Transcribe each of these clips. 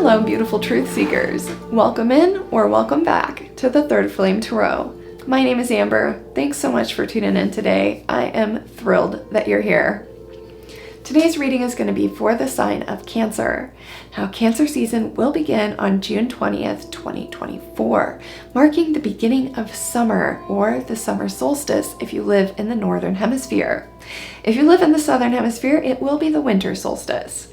Hello, beautiful truth seekers. Welcome in or welcome back to the Third Flame Tarot. My name is Amber. Thanks so much for tuning in today. I am thrilled that you're here. Today's reading is going to be for the sign of Cancer. Now, Cancer season will begin on June 20th, 2024, marking the beginning of summer or the summer solstice if you live in the Northern Hemisphere. If you live in the Southern Hemisphere, it will be the winter solstice.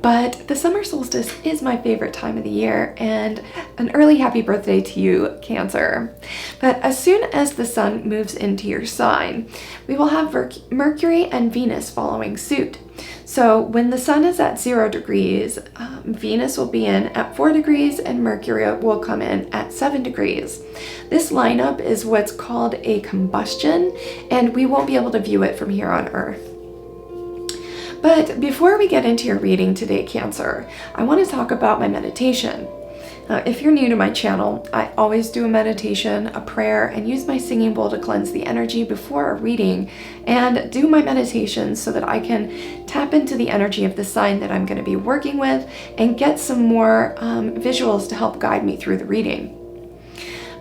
But the summer solstice is my favorite time of the year, and an early happy birthday to you, Cancer. But as soon as the sun moves into your sign, we will have Mercury and Venus following suit. So when the sun is at 0 degrees, Venus will be in at 4 degrees and Mercury will come in at 7 degrees. This lineup is what's called a combustion, and we won't be able to view it from here on Earth. But before we get into your reading today, Cancer, I want to talk about my meditation. If you're new to my channel, I always do a meditation, a prayer, and use my singing bowl to cleanse the energy before a reading and do my meditation so that I can tap into the energy of the sign that I'm going to be working with and get some more visuals to help guide me through the reading.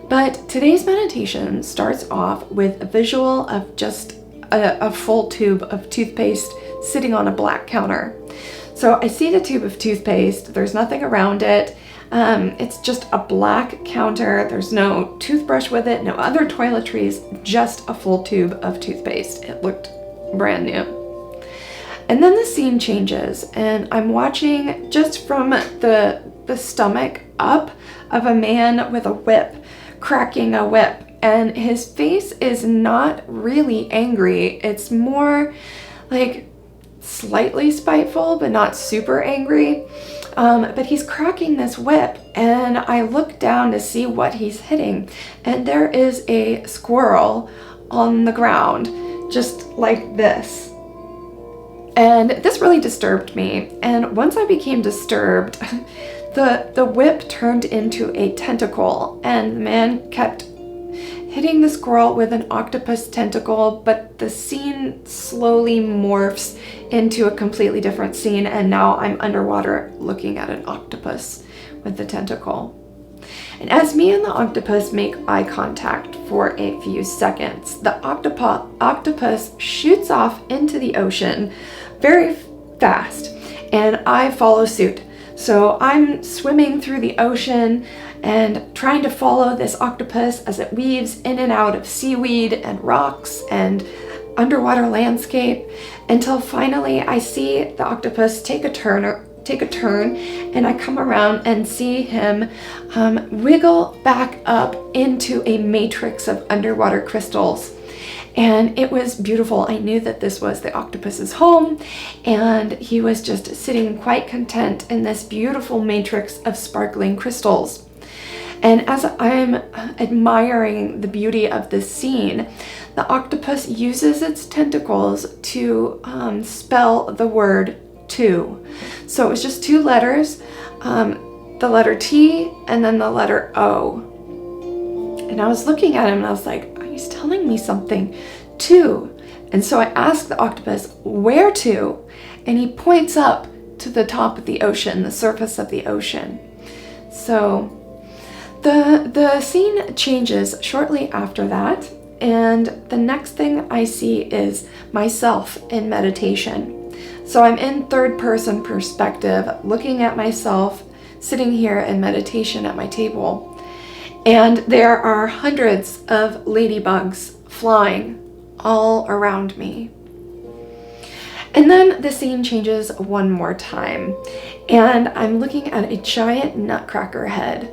But today's meditation starts off with a visual of just a full tube of toothpaste sitting on a black counter. So I see the tube of toothpaste. There's nothing around it. It's just a black counter. There's no toothbrush with it, no other toiletries, just a full tube of toothpaste. It looked brand new. And then the scene changes, and I'm watching just from the stomach up of a man with a whip, cracking a whip. And his face is not really angry. It's more like slightly spiteful, but not super angry. But he's cracking this whip, and I look down to see what he's hitting, and there is a squirrel on the ground, just like this. And this really disturbed me. And once I became disturbed, the whip turned into a tentacle, and the man kept hitting the squirrel with an octopus tentacle, but the scene slowly morphs into a completely different scene, and now I'm underwater looking at an octopus with the tentacle. And as me and the octopus make eye contact for a few seconds, the octopus shoots off into the ocean very fast, and I follow suit. So I'm swimming through the ocean and trying to follow this octopus as it weaves in and out of seaweed and rocks and underwater landscape until finally I see the octopus take a turn and I come around and see him wiggle back up into a matrix of underwater crystals. And it was beautiful. I knew that this was the octopus's home, and he was just sitting quite content in this beautiful matrix of sparkling crystals. And as I'm admiring the beauty of this scene, the octopus uses its tentacles to spell the word two. So it was just two letters, the letter T and then the letter O. And I was looking at him and I was like, he's telling me something, two. And so I asked the octopus, where to? And he points up to the top of the ocean, the surface of the ocean. So the scene changes shortly after that, and the next thing I see is myself in meditation. So I'm in third person perspective, looking at myself sitting here in meditation at my table. And there are hundreds of ladybugs flying all around me. And then the scene changes one more time, and I'm looking at a giant nutcracker head.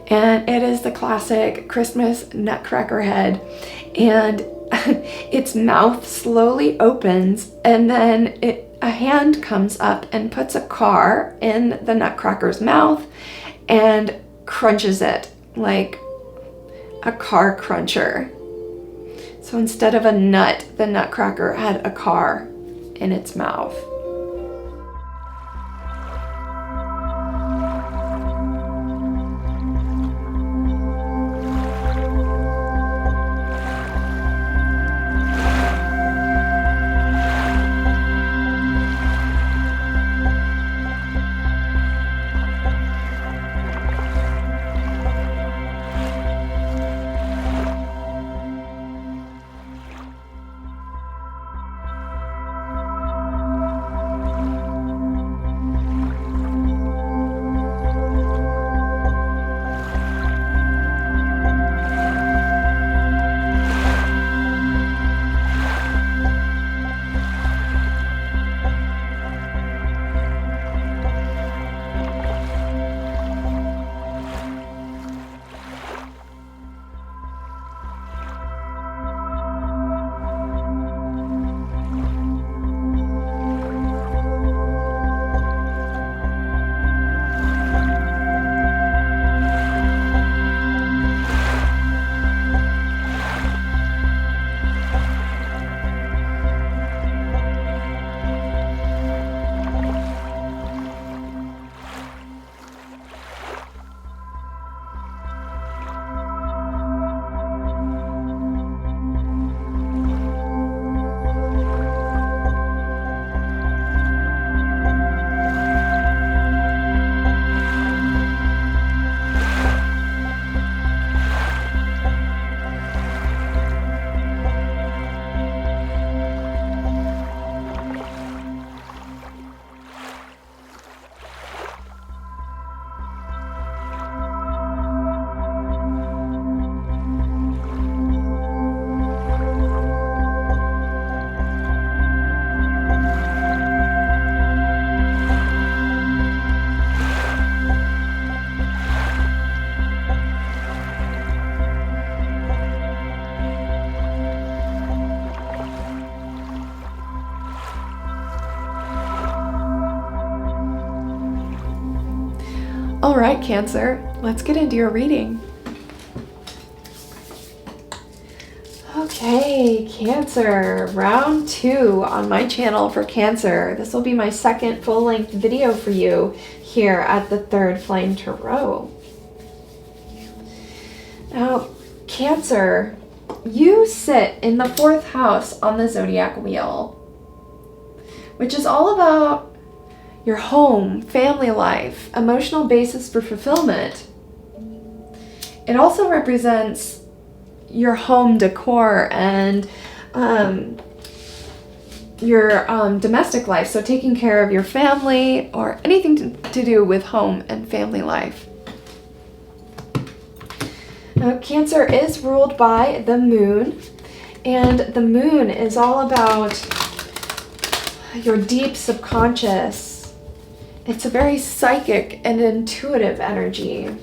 And it is the classic Christmas nutcracker head, and its mouth slowly opens, and then a hand comes up and puts a car in the nutcracker's mouth and crunches it like a car cruncher. So instead of a nut, the nutcracker had a car in its mouth. All right, Cancer, let's get into your reading. Okay, Cancer, round 2 on my channel for Cancer. This will be my second full-length video for you here at the Third Flame Tarot. Now, Cancer, you sit in the 4th house on the zodiac wheel, which is all about your home, family life, emotional basis for fulfillment. It also represents your home decor and your domestic life, so taking care of your family or anything to do with home and family life. Now, Cancer is ruled by the moon, and the moon is all about your deep subconscious. It's a very psychic and intuitive energy.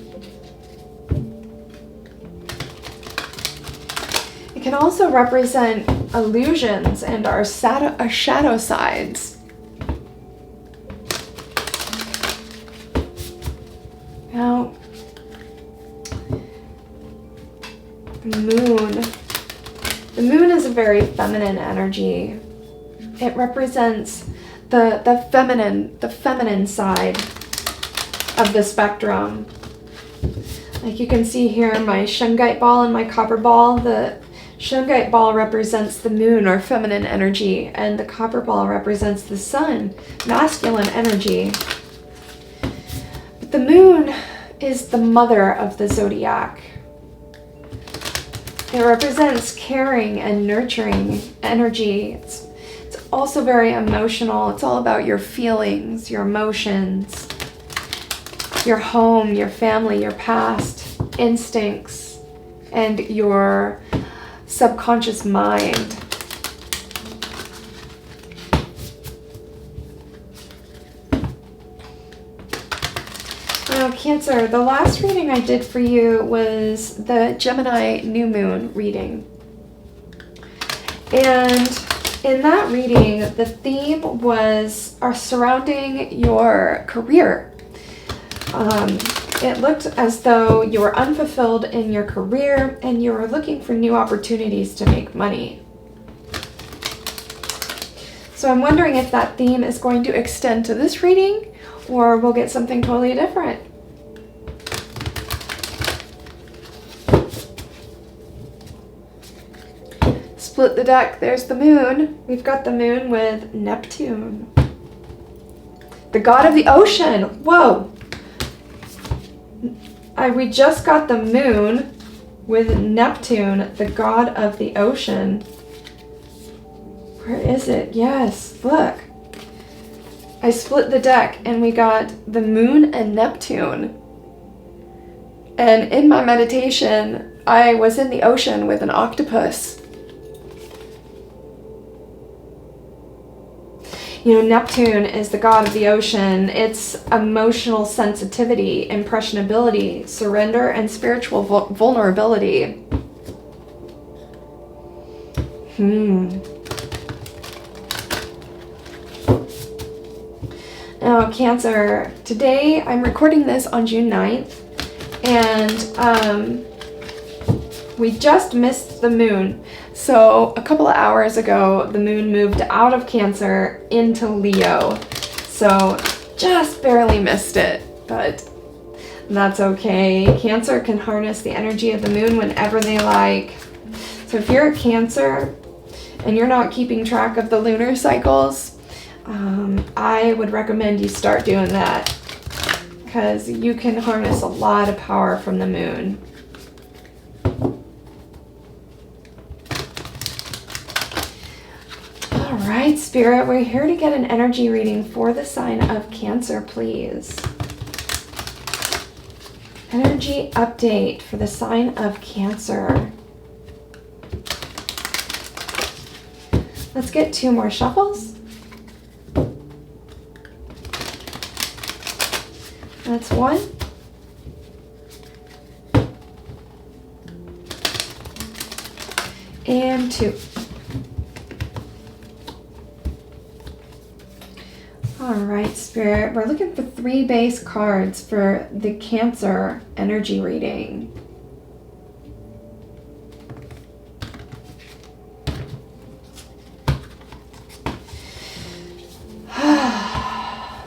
It can also represent illusions and our shadow sides. Now, the moon is a very feminine energy. It represents the feminine side of the spectrum. Like you can see here, my shungite ball and my copper ball. The shungite ball represents the moon, or feminine energy, and the copper ball represents the sun, masculine energy. But the moon is the mother of the zodiac. It represents caring and nurturing energy. It's also very emotional. It's all about your feelings, your emotions, your home, your family, your past, instincts, and your subconscious mind. Now, Cancer, the last reading I did for you was the Gemini new moon reading. And in that reading, the theme was surrounding your career. It looked as though you were unfulfilled in your career and you were looking for new opportunities to make money. So I'm wondering if that theme is going to extend to this reading, or we'll get something totally different. Split the deck, there's the moon. We've got the moon with Neptune, the god of the ocean. Whoa! We just got the moon with Neptune, the god of the ocean. Where is it? Yes, look. I split the deck and we got the moon and Neptune. And in my meditation, I was in the ocean with an octopus. You know, Neptune is the god of the ocean. It's emotional sensitivity, impressionability, surrender, and spiritual vulnerability. Now, Cancer, today I'm recording this on June 9th, and we just missed the moon. So a couple of hours ago, the moon moved out of Cancer into Leo. So just barely missed it, but that's okay. Cancer can harness the energy of the moon whenever they like. So if you're a Cancer and you're not keeping track of the lunar cycles, I would recommend you start doing that, because you can harness a lot of power from the moon. Alright, Spirit, we're here to get an energy reading for the sign of Cancer, please. Energy update for the sign of Cancer. Let's get 2 more shuffles. That's 1. And 2. All right, Spirit. We're looking for 3 base cards for the Cancer energy reading.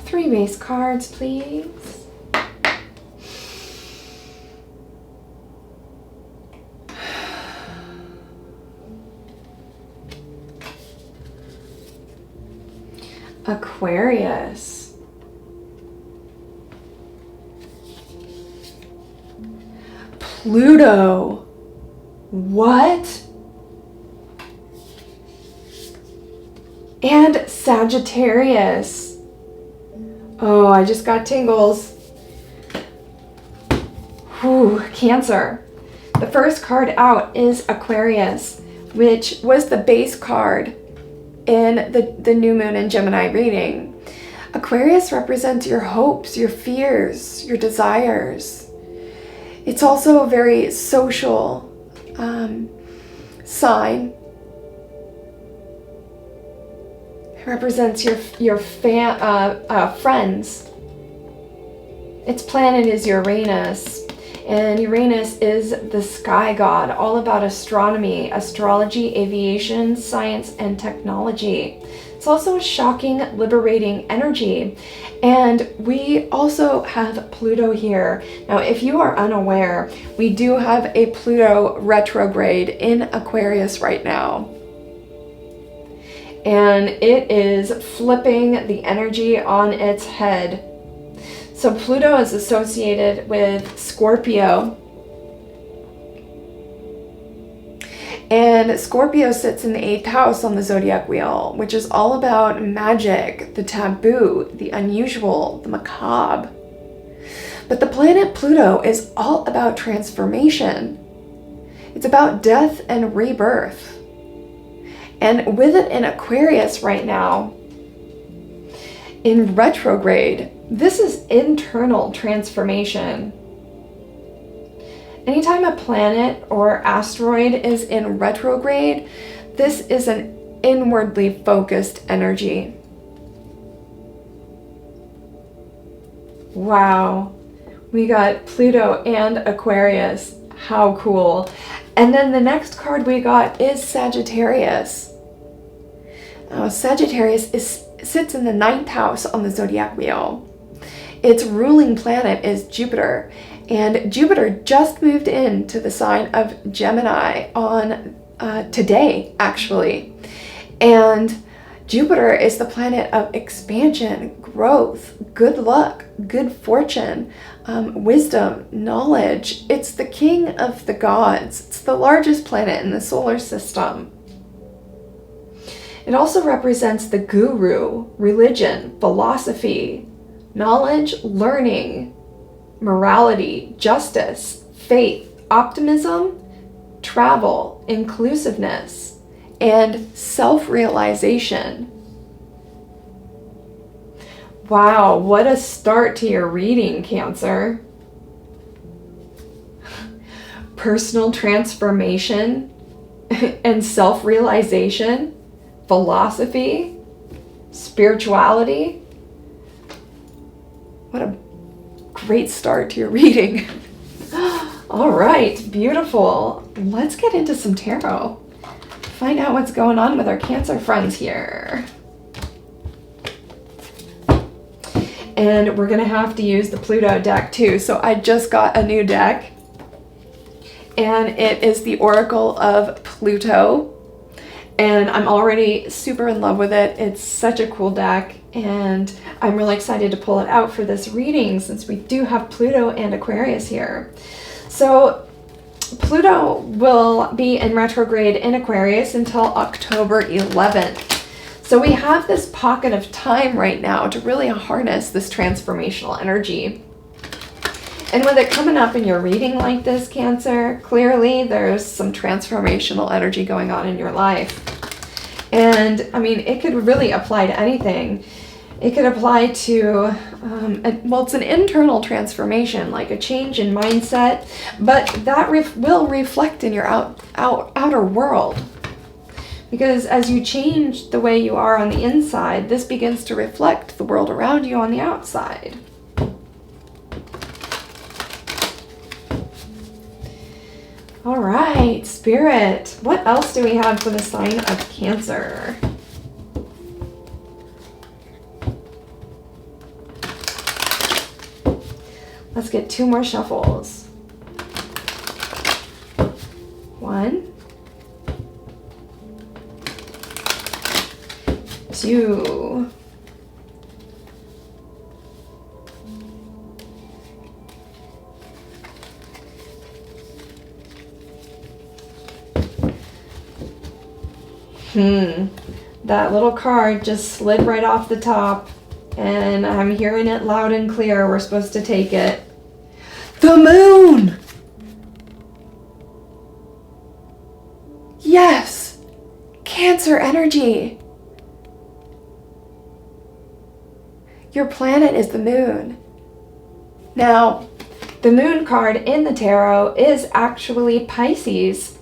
Three base cards, please. Aquarius. Pluto. What? And Sagittarius. Oh, I just got tingles. Whew, Cancer. The first card out is Aquarius, which was the base card in the new moon and Gemini reading. Aquarius represents your hopes, your fears, your desires. It's also a very social sign. It represents your friends. Its planet is Uranus, and Uranus is the sky god, all about astronomy, astrology, aviation, science, and technology. It's also a shocking, liberating energy. And we also have Pluto here. Now, if you are unaware, we do have a Pluto retrograde in Aquarius right now. And it is flipping the energy on its head. So Pluto is associated with Scorpio. And Scorpio sits in the 8th house on the zodiac wheel, which is all about magic, the taboo, the unusual, the macabre. But the planet Pluto is all about transformation. It's about death and rebirth. And with it in Aquarius right now, in retrograde, this is internal transformation. Anytime a planet or asteroid is in retrograde, this is an inwardly focused energy. Wow, we got Pluto and Aquarius. How cool. And then the next card we got is Sagittarius. Sagittarius sits in the 9th house on the zodiac wheel. Its ruling planet is Jupiter, and Jupiter just moved into the sign of Gemini on today, actually. And Jupiter is the planet of expansion, growth, good luck, good fortune, wisdom, knowledge. It's the king of the gods. It's the largest planet in the solar system. It also represents the guru, religion, philosophy, knowledge, learning, morality, justice, faith, optimism, travel, inclusiveness, and self-realization. Wow, what a start to your reading, Cancer. Personal transformation and self-realization, philosophy, spirituality. What a great start to your reading. All right, beautiful. Let's get into some tarot. Find out what's going on with our Cancer friends here. And we're gonna have to use the Pluto deck too. So I just got a new deck, and it is the Oracle of Pluto. And I'm already super in love with it. It's such a cool deck, and I'm really excited to pull it out for this reading since we do have Pluto and Aquarius here. So Pluto will be in retrograde in Aquarius until October 11th. So we have this pocket of time right now to really harness this transformational energy. And with it coming up in your reading like this, Cancer, clearly there's some transformational energy going on in your life. And I mean, it could really apply to anything. It could apply to, well, it's an internal transformation, like a change in mindset, but that will reflect in your outer world. Because as you change the way you are on the inside, this begins to reflect the world around you on the outside. All right, Spirit, what else do we have for the sign of Cancer? Let's get 2 more shuffles. 1, 2. That little card just slid right off the top, and I'm hearing it loud and clear. We're supposed to take it. The moon! Yes! Cancer energy! Your planet is the moon. Now, the moon card in the tarot is actually Pisces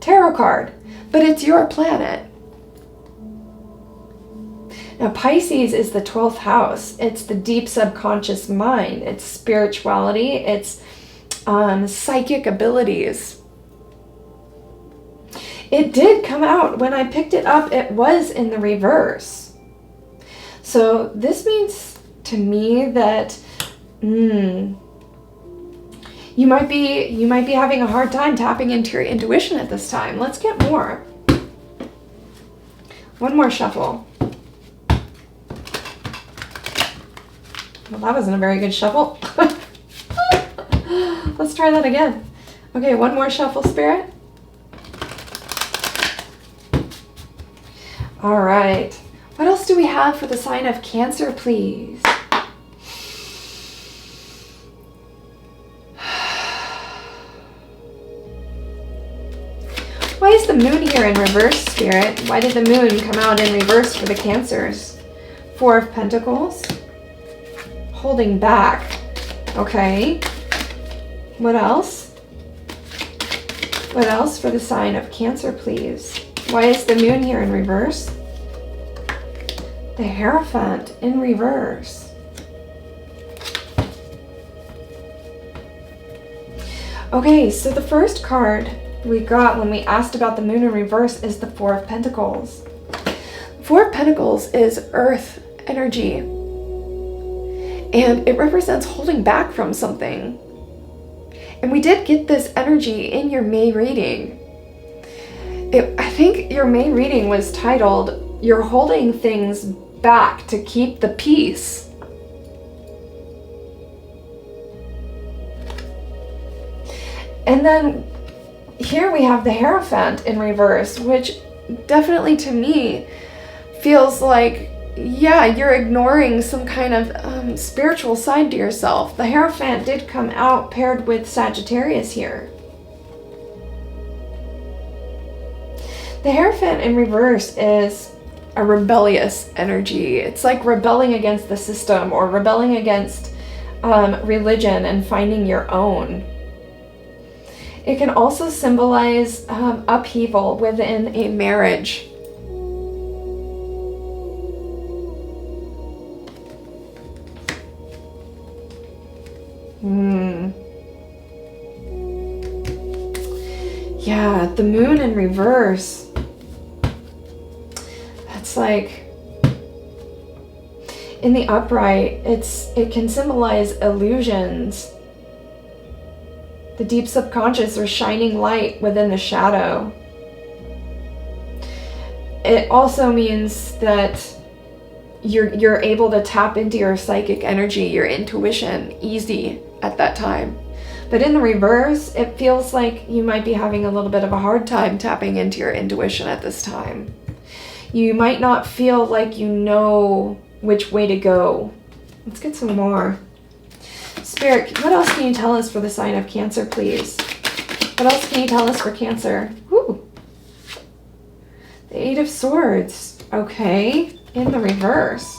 tarot card, but it's your planet. Now, Pisces is the 12th house. It's the deep subconscious mind. It's spirituality. It's psychic abilities. It did come out when I picked it up. It was in the reverse. So this means to me that you might be having a hard time tapping into your intuition at this time. Let's get more. 1 more shuffle. Well, that wasn't a very good shuffle. Let's try that again. Okay, 1 more shuffle, Spirit. All right. What else do we have for the sign of Cancer, please? Why is the moon here in reverse, Spirit? Why did the moon come out in reverse for the Cancers? 4 of Pentacles. Holding back. Okay. What else? What else for the sign of Cancer, please? Why is the moon here in reverse? The Hierophant in reverse. Okay, so the first card we got when we asked about the moon in reverse is the 4 of Pentacles. 4 of Pentacles is earth energy, and it represents holding back from something. And we did get this energy in your May reading. I think your May reading was titled, "You're holding things back to keep the peace." And then here we have the Hierophant in reverse, which definitely to me feels like, yeah, you're ignoring some kind of spiritual side to yourself. The Hierophant did come out paired with Sagittarius here. The Hierophant in reverse is a rebellious energy. It's like rebelling against the system or rebelling against religion and finding your own. It can also symbolize upheaval within a marriage. Yeah, the moon in reverse. That's like, in the upright, it can symbolize illusions. The deep subconscious or shining light within the shadow. It also means that you're able to tap into your psychic energy, your intuition, easy at that time. But in the reverse, it feels like you might be having a little bit of a hard time tapping into your intuition at this time. You might not feel like you know which way to go. Let's get some more. Spirit, what else can you tell us for the sign of Cancer, please? What else can you tell us for Cancer? Woo! The 8 of Swords. Okay, in the reverse.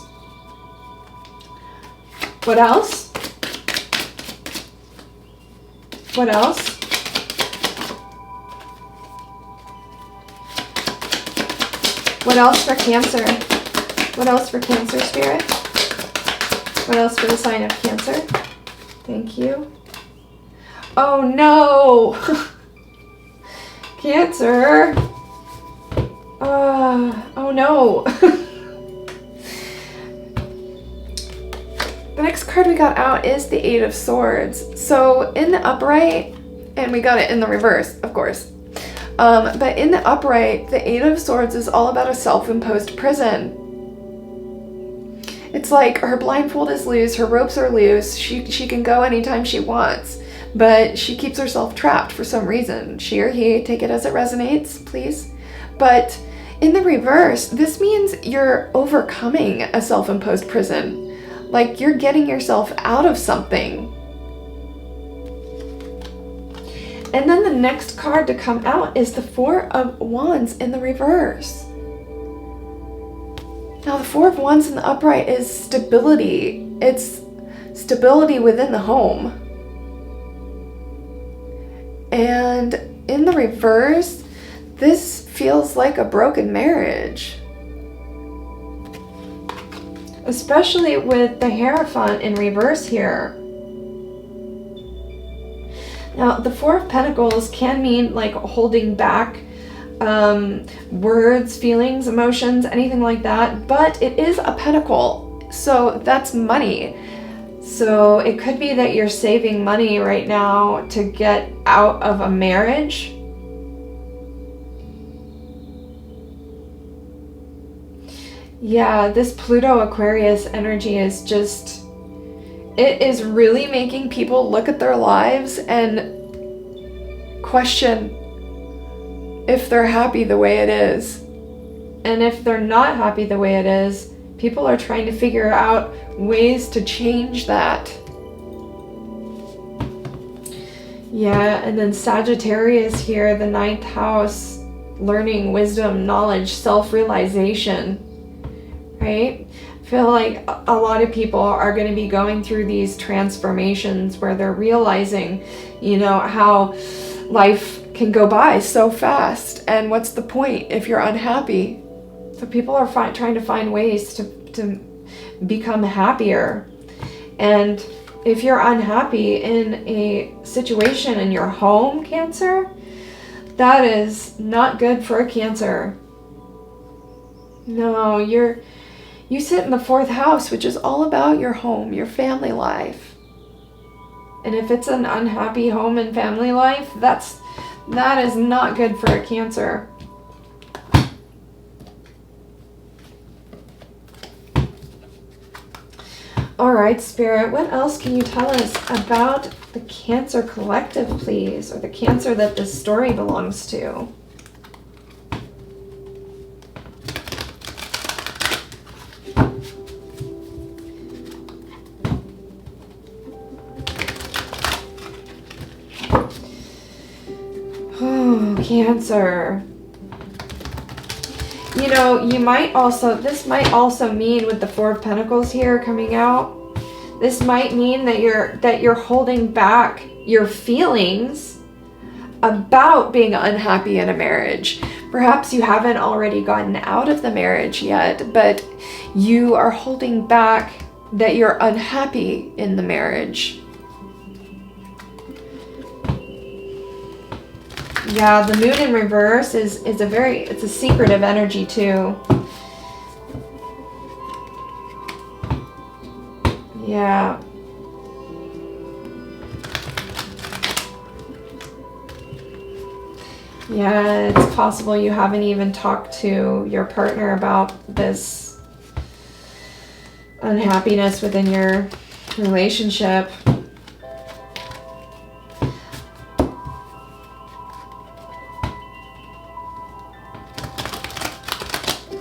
What else? What else? What else for Cancer? What else for Cancer, Spirit? What else for the sign of Cancer? Thank you. Oh no! Cancer! Oh no! The next card we got out is the Eight of Swords. So in the upright, and we got it in the reverse, of course. But in the upright, the Eight of Swords is all about a self-imposed prison. It's like her blindfold is loose, her ropes are loose, she can go anytime she wants, but she keeps herself trapped for some reason. She or he, take it as it resonates, please. But in the reverse, this means you're overcoming a self-imposed prison. Like you're getting yourself out of something. And then the next card to come out is the Four of Wands in the reverse. Now the Four of Wands in the upright is stability. It's stability within the home. And in the reverse, this feels like a broken marriage. Especially with the Hierophant in reverse here. Now, the Four of Pentacles can mean like holding back words, feelings, emotions, anything like that. But it is a pentacle, so that's money. So it could be that you're saving money right now to get out of a marriage. Yeah, this Pluto Aquarius energy is just, it is really making people look at their lives and question if they're happy the way it is. And if they're not happy the way it is, people are trying to figure out ways to change that. Yeah, and then Sagittarius here, the 9th house, learning, wisdom, knowledge, self-realization. Right? I feel like a lot of people are going to be going through these transformations where they're realizing, you know, how life can go by so fast. And what's the point if you're unhappy? So people are trying to find ways to become happier. And if you're unhappy in a situation in your home, Cancer, that is not good for a Cancer. No, you sit in the 4th house, which is all about your home, your family life. And if it's an unhappy home and family life, that is not good for a Cancer. All right, Spirit, what else can you tell us about the Cancer collective, please? Or the Cancer that this story belongs to? Cancer. You know, this might also mean with the Four of Pentacles here coming out, this might mean that you're holding back your feelings about being unhappy in a marriage. Perhaps you haven't already gotten out of the marriage yet, but you are holding back that you're unhappy in the marriage. Yeah, the moon in reverse is it's a secretive energy too. Yeah. Yeah, it's possible you haven't even talked to your partner about this unhappiness within your relationship.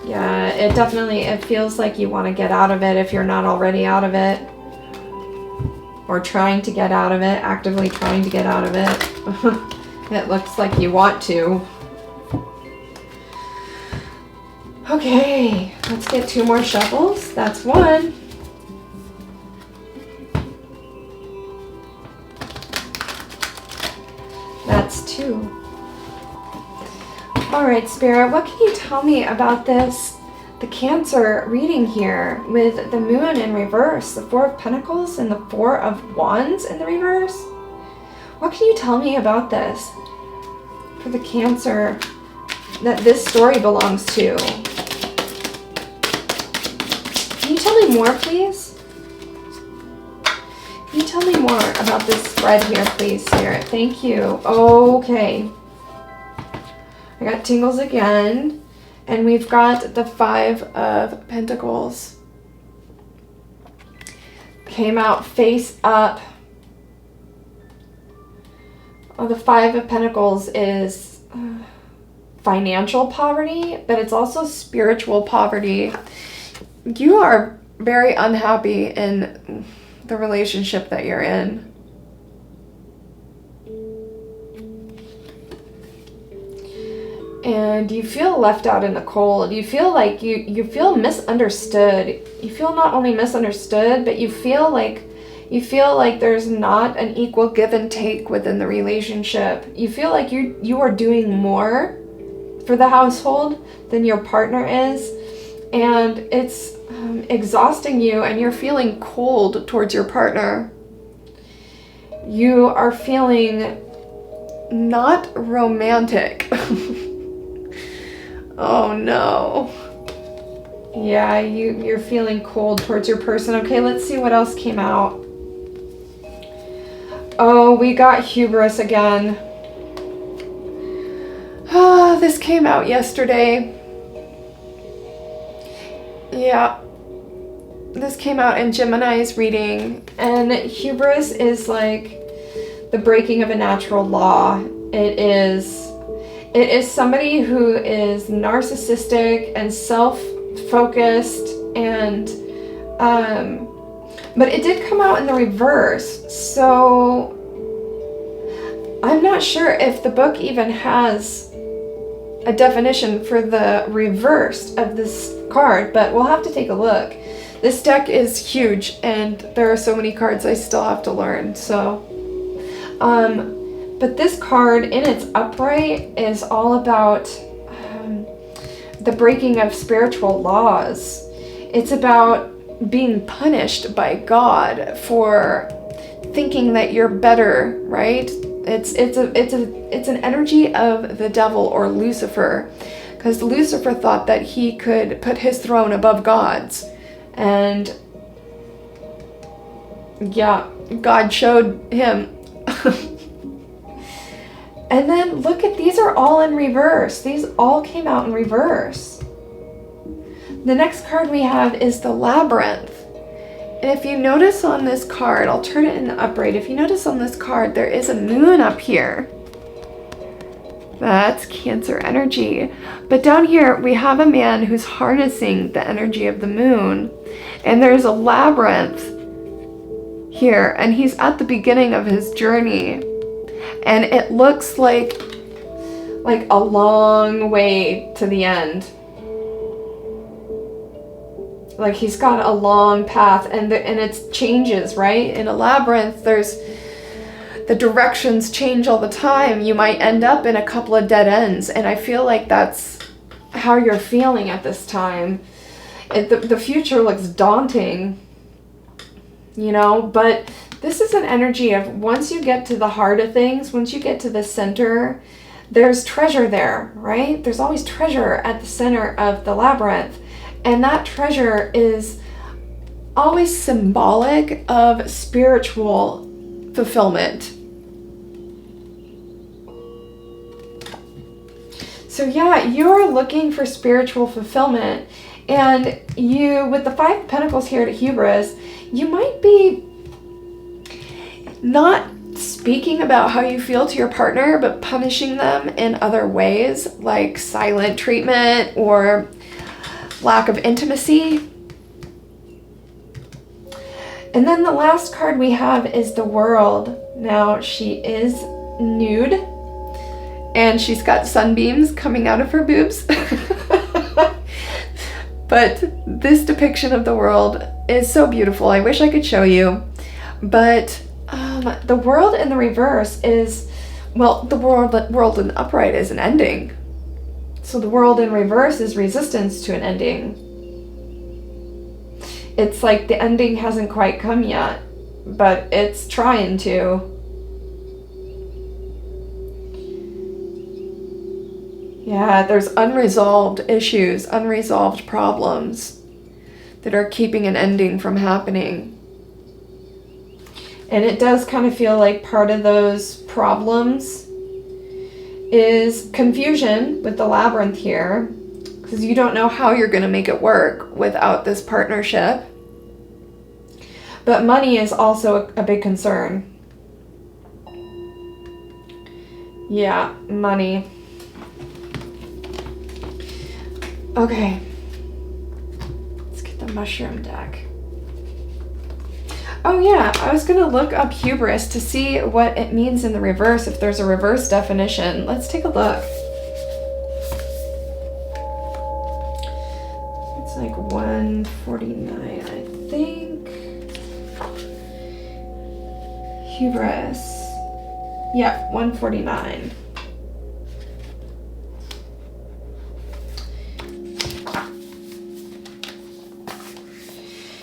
Yeah, it feels like you want to get out of it if you're not already out of it. Or trying to get out of it, actively trying to get out of it. It looks like you want to. Okay, let's get 2 more shuffles. That's 1. That's 2. All right, Spirit, what can you tell me about this, the Cancer reading here with the Moon in reverse, the Four of Pentacles and the Four of Wands in the reverse? What can you tell me about this for the Cancer that this story belongs to? Can you tell me more, please? Can you tell me more about this spread here, please, Spirit? Thank you. Okay. I got tingles again. And we've got the Five of Pentacles. Came out face up. Well, the Five of Pentacles is financial poverty, but it's also spiritual poverty. You are very unhappy in the relationship that you're in. And you feel left out in the cold. You feel like you feel misunderstood. You feel not only misunderstood, but you feel like there's not an equal give and take within the relationship. You feel like you are doing more for the household than your partner is, and it's exhausting you, and you're feeling cold towards your partner. You are feeling not romantic. Oh no. Yeah, you're feeling cold towards your person. Okay, let's see what else came out. Oh, we got hubris again. This came out yesterday. Yeah. This came out in Gemini's reading. And hubris is like the breaking of a natural law. It is somebody who is narcissistic and self-focused, and but it did come out in the reverse, so I'm not sure if the book even has a definition for the reverse of this card, but we'll have to take a look. This deck is huge, and there are so many cards I still have to learn, so but this card in its upright is all about the breaking of spiritual laws. It's about being punished by God for thinking that you're better, right? It's an energy of the devil or Lucifer, because Lucifer thought that he could put his throne above God's, and yeah, God showed him. And then look at, these are all in reverse. These all came out in reverse. The next card we have is the Labyrinth. And if you notice on this card, I'll turn it in the upright. If you notice on this card, there is a moon up here. That's Cancer energy. But down here, we have a man who's harnessing the energy of the moon. And there's a labyrinth here. And he's at the beginning of his journey. And it looks like a long way to the end. Like he's got a long path, and it changes, right? In a labyrinth, the directions change all the time. You might end up in a couple of dead ends, and I feel like that's how you're feeling at this time. The future looks daunting, you know, but this is an energy of once you get to the heart of things, once you get to the center, there's treasure there, right? There's always treasure at the center of the labyrinth. And that treasure is always symbolic of spiritual fulfillment. So yeah, you're looking for spiritual fulfillment. And you, with the Five of Pentacles here to hubris, you might be not speaking about how you feel to your partner, but punishing them in other ways, like silent treatment or lack of intimacy. And then the last card we have is the World. Now she is nude and she's got sunbeams coming out of her boobs. But this depiction of the World is so beautiful. I wish I could show you, but the World in the reverse is, well, the world in the upright is an ending. So the World in reverse is resistance to an ending. It's like the ending hasn't quite come yet, but it's trying to. Yeah, there's unresolved issues, unresolved problems that are keeping an ending from happening. And it does kind of feel like part of those problems is confusion with the labyrinth here, because you don't know how you're going to make it work without this partnership. But money is also a big concern. Yeah, money. Okay. Let's get the mushroom deck. Oh yeah, I was going to look up hubris to see what it means in the reverse, if there's a reverse definition. Let's take a look. It's like 149, I think. Hubris. Yeah, 149.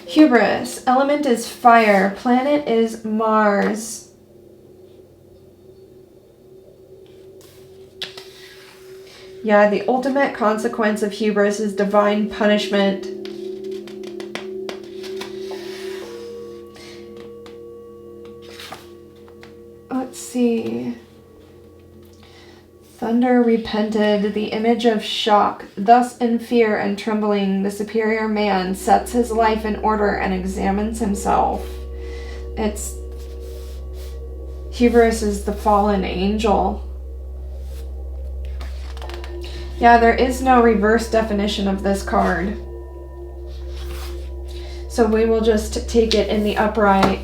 Hubris. Element is fire. Planet is Mars. Yeah, the ultimate consequence of hubris is divine punishment. Let's see. Thunder repented, the image of shock. Thus in fear and trembling, the superior man sets his life in order and examines himself. It's... Hubris is the fallen angel. Yeah, there is no reverse definition of this card. So we will just take it in the upright.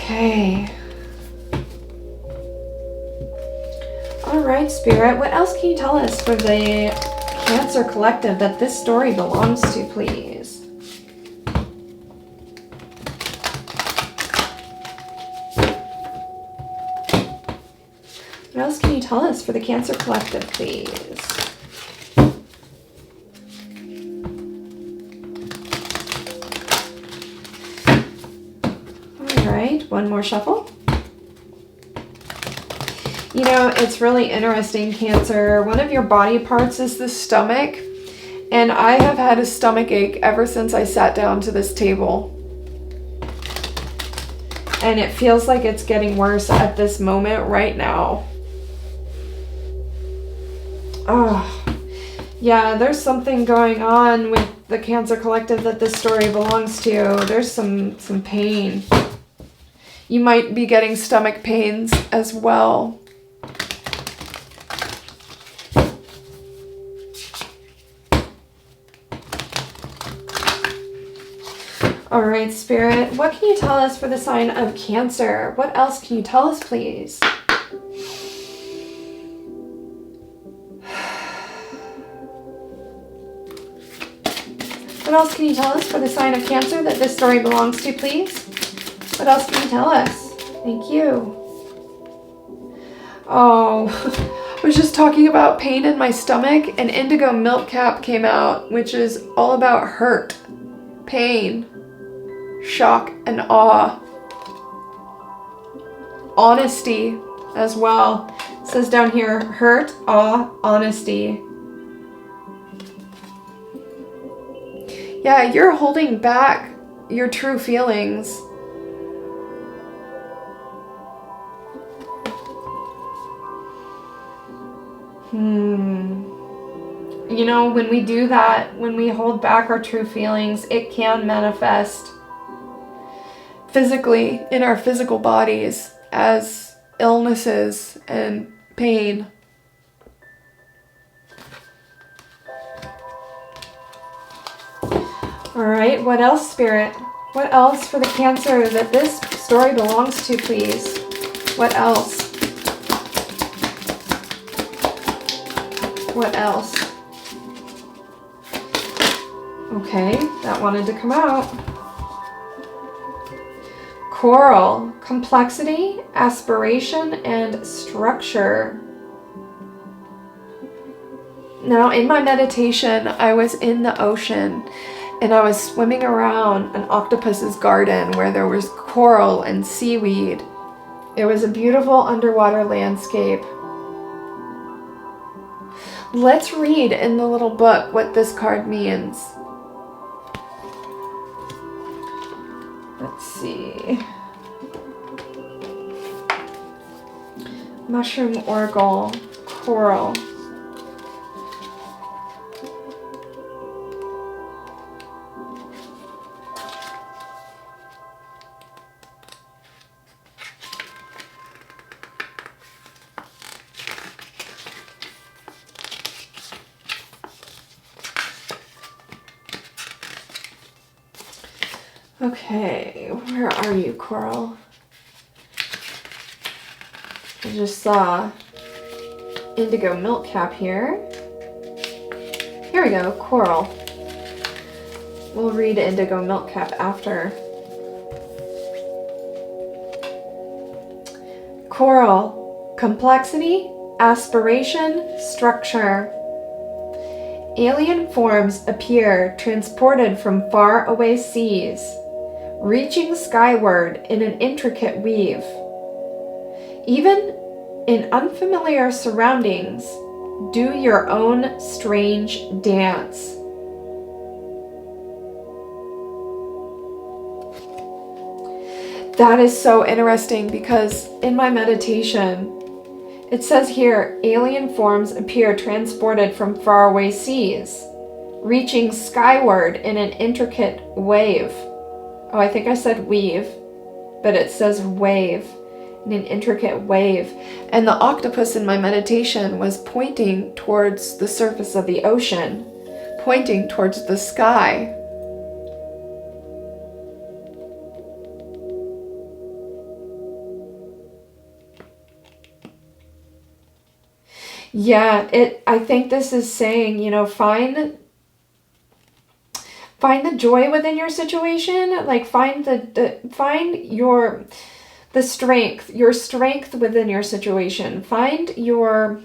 Okay. All right, Spirit. What else can you tell us for the Cancer Collective that this story belongs to, please? What else can you tell us for the Cancer Collective, please? One more shuffle. You know, it's really interesting, Cancer. One of your body parts is the stomach, and I have had a stomach ache ever since I sat down to this table. And it feels like it's getting worse at this moment right now. Oh, yeah, there's something going on with the Cancer Collective that this story belongs to. There's some pain. You might be getting stomach pains as well. All right, Spirit, what can you tell us for the sign of Cancer? What else can you tell us, please? What else can you tell us for the sign of Cancer that this story belongs to, please? What else can you tell us? Thank you. Oh, I was just talking about pain in my stomach, and Indigo Milk Cap came out, which is all about hurt, pain, shock, and awe. Honesty as well. It says down here, hurt, awe, honesty. Yeah, you're holding back your true feelings. You know, when we do that, when we hold back our true feelings, it can manifest physically in our physical bodies as illnesses and pain. All right, what else, Spirit? What else for the Cancer that this story belongs to, please? What else? What else? Okay, that wanted to come out. Coral, complexity, aspiration, and structure. Now, in my meditation, I was in the ocean and I was swimming around an octopus's garden where there was coral and seaweed. It was a beautiful underwater landscape. Let's read in the little book what this card means. Let's see. Mushroom oracle, coral. Okay, where are you, coral? I just saw indigo milk cap here. Here we go, coral. We'll read indigo milk cap after. Coral, complexity, aspiration, structure. Alien forms appear transported from far away seas, reaching skyward in an intricate weave. Even in unfamiliar surroundings, do your own strange dance. That is so interesting because in my meditation, it says here, alien forms appear transported from faraway seas, reaching skyward in an intricate wave. Oh, I think I said weave, but it says wave, in an intricate wave. And the octopus in my meditation was pointing towards the surface of the ocean, pointing towards the sky. Yeah, I think this is saying, find the joy within your situation, like find the strength, your strength within your situation. Find your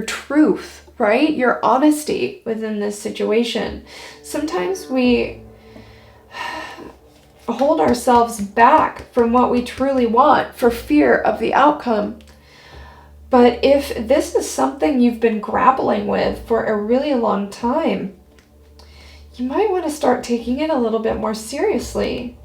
truth, right? Your honesty within this situation. Sometimes we hold ourselves back from what we truly want for fear of the outcome. But if this is something you've been grappling with for a really long time, you might want to start taking it a little bit more seriously.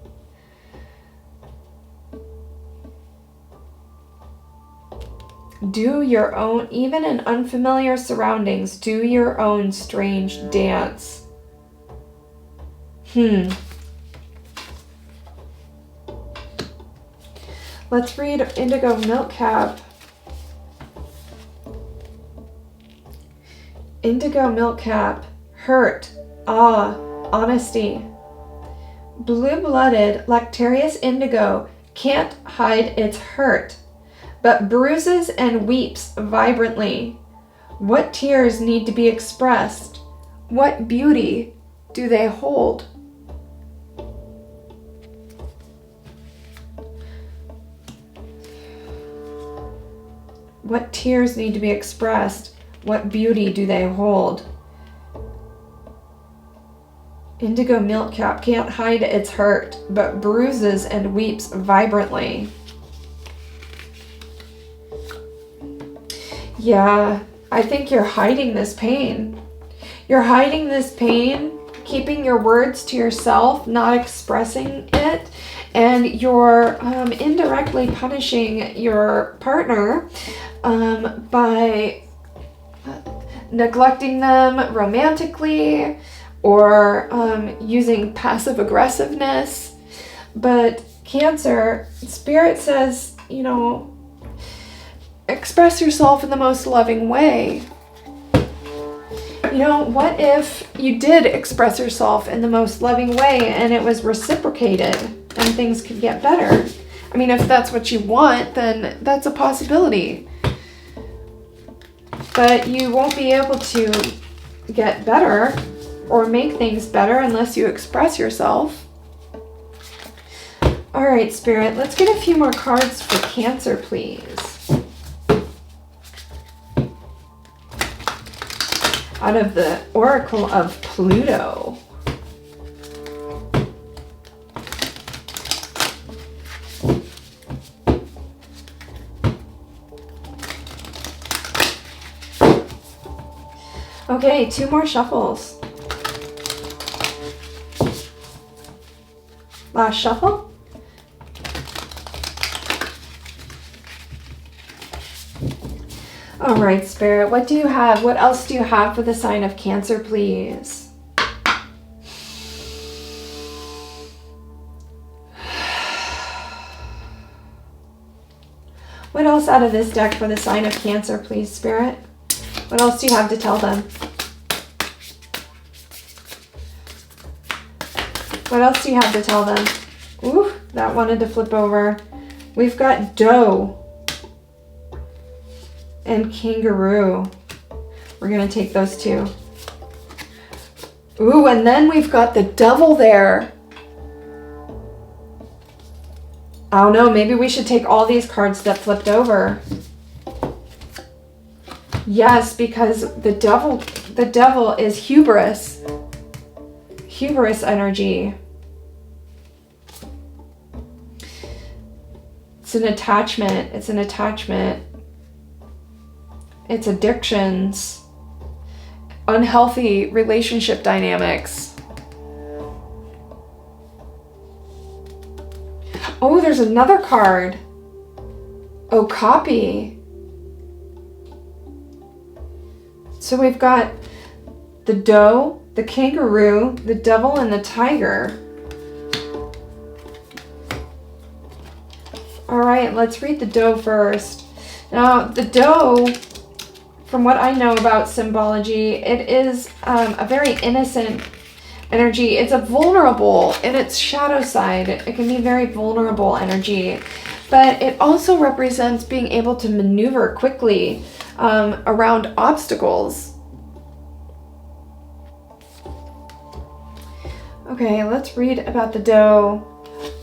Do your own, even in unfamiliar surroundings, do your own strange dance. Let's read Indigo Milk Cap. Indigo milk cap, hurt, awe, honesty. Blue-blooded Lactarius indigo can't hide its hurt, but bruises and weeps vibrantly. What tears need to be expressed? What beauty do they hold? What tears need to be expressed? What beauty do they hold? Indigo milk cap can't hide its hurt, but bruises and weeps vibrantly. Yeah, I think you're hiding this pain. You're hiding this pain, keeping your words to yourself, not expressing it, and you're indirectly punishing your partner by neglecting them romantically or using passive aggressiveness. But Cancer, Spirit says, express yourself in the most loving way. What if you did express yourself in the most loving way and it was reciprocated and things could get better? I mean, if that's what you want, then that's a possibility. But you won't be able to get better or make things better unless you express yourself. All right, Spirit, let's get a few more cards for Cancer, please. Out of the Oracle of Pluto. Okay, 2 more shuffles. Last shuffle. All right, Spirit, what do you have? What else do you have for the sign of Cancer, please? What else out of this deck for the sign of Cancer, please, Spirit? What else do you have to tell them? What else do you have to tell them? Ooh, that wanted to flip over. We've got doe and kangaroo. We're going to take those 2. Ooh, and then we've got the devil there. I don't know, maybe we should take all these cards that flipped over. Yes, because the devil is hubris. Hubris energy. It's an attachment. It's an attachment. It's addictions. Unhealthy relationship dynamics. Oh, there's another card. Oh, copy. So we've got the doe, the kangaroo, the devil, and the tiger. All right, let's read the doe first. Now, the doe, from what I know about symbology, it is a very innocent energy. It's a vulnerable in its shadow side. It can be very vulnerable energy, but it also represents being able to maneuver quickly around obstacles. Okay, let's read about the doe.